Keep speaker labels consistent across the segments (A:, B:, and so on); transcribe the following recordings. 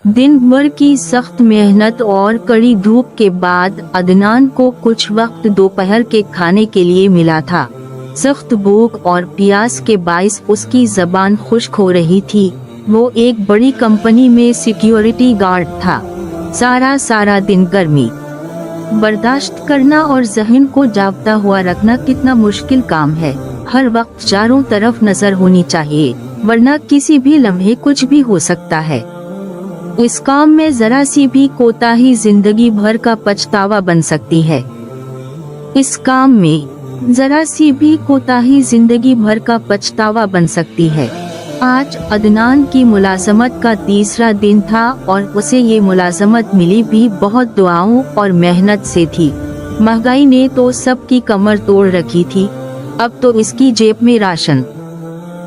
A: दिन भर की सख्त मेहनत और कड़ी धूप के बाद अदनान को कुछ वक्त दोपहर के खाने के लिए मिला था। सख्त भूख और प्यास के बाइस उसकी जबान खुश्क हो रही थी। वो एक बड़ी कंपनी में सिक्योरिटी गार्ड था। सारा दिन गर्मी बर्दाश्त करना और जहन को जागता हुआ रखना कितना मुश्किल काम है। हर वक्त चारों तरफ नजर होनी चाहिए, वरना किसी भी लम्हे कुछ भी हो सकता है। इस काम में जरा सी भी कोताही जिंदगी भर का पछतावा बन सकती है। इस काम में जरा सी भी कोताही जिंदगी भर का पछतावा बन सकती है। आज अदनान की मुलाजमत का तीसरा दिन था और उसे ये मुलाजमत मिली भी बहुत दुआओं और मेहनत से थी। महंगाई ने तो सबकी कमर तोड़ रखी थी। अब तो इसकी जेब में राशन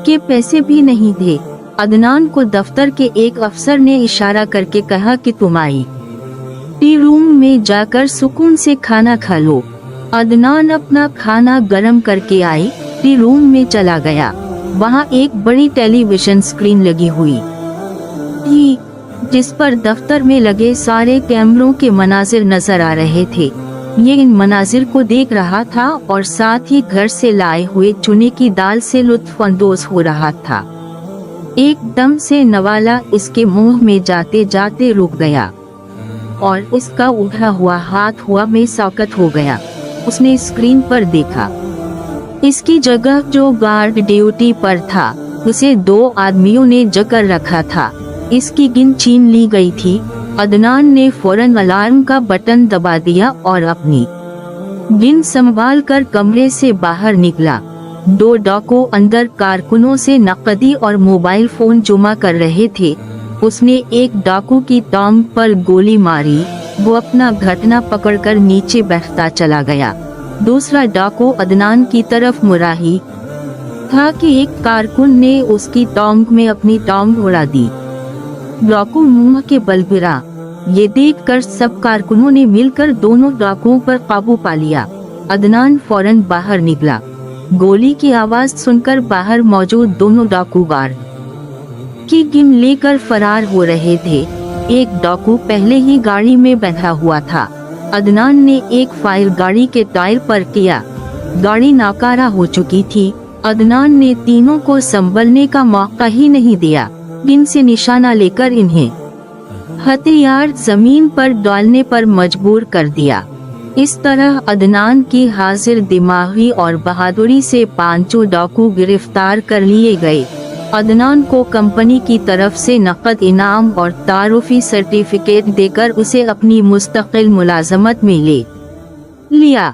A: के पैसे भी नहीं थे। अदनान को दफ्तर के एक अफसर ने इशारा करके कहा कि तुम आई टी रूम में जाकर सुकून से खाना खा लो। अदनान अपना खाना गरम करके आई टी रूम में चला गया। वहाँ एक बड़ी टेलीविजन स्क्रीन लगी हुई थी, जिस पर दफ्तर में लगे सारे कैमरों के मनाजिर नजर आ रहे थे। ये इन मनाजिर को देख रहा था और साथ ही घर से लाए हुए चने की दाल से लुत्फ अंदोज हो रहा था। एकदम से नवाला इसके मुंह में जाते जाते रुक गया और उसका उठा हुआ हाथ हुआ में सौकत हो गया। उसने स्क्रीन पर देखा, इसकी जगह जो गार्ड ड्यूटी पर था उसे 2 आदमियों ने जकड़ रखा था। इसकी गिन छीन ली गई थी। अदनान ने फौरन अलार्म का बटन दबा दिया और अपनी गिन संभाल कर कमरे से बाहर निकला। 2 डाकू अंदर कारकुनों से नकदी और मोबाइल फोन जमा कर रहे थे। उसने एक डाकू की टांग पर गोली मारी। वो अपना घटना पकड़कर नीचे बैठता चला गया। दूसरा डाकू अदनान की तरफ मुड़ा ही था कि एक कारकुन ने उसकी टांग में अपनी टांग उड़ा दी। डाकू मुंह के बल गिरा। ये देखकर सब कारकुनों ने मिलकर दोनों डाकुओं पर काबू पा लिया। अदनान फौरन बाहर निकला। गोली की आवाज सुनकर बाहर मौजूद दोनों डाकू गार्ड की गिन लेकर फरार हो रहे थे। एक डाकू पहले ही गाड़ी में बैठा हुआ था। अदनान ने एक फायर गाड़ी के टायर पर किया। गाड़ी नाकारा हो चुकी थी। अदनान ने तीनों को संभलने का मौका ही नहीं दिया। गिन से निशाना लेकर इन्हें हथियार जमीन पर डालने पर मजबूर कर दिया। इस तरह अदनान की हाजिर दिमागी और बहादुरी से 5 डाकू गिरफ्तार कर लिए गए। अदनान को कंपनी की तरफ से नकद इनाम और तारुफी सर्टिफिकेट देकर उसे अपनी मुस्तकिल मुलाजमत में ले लिया।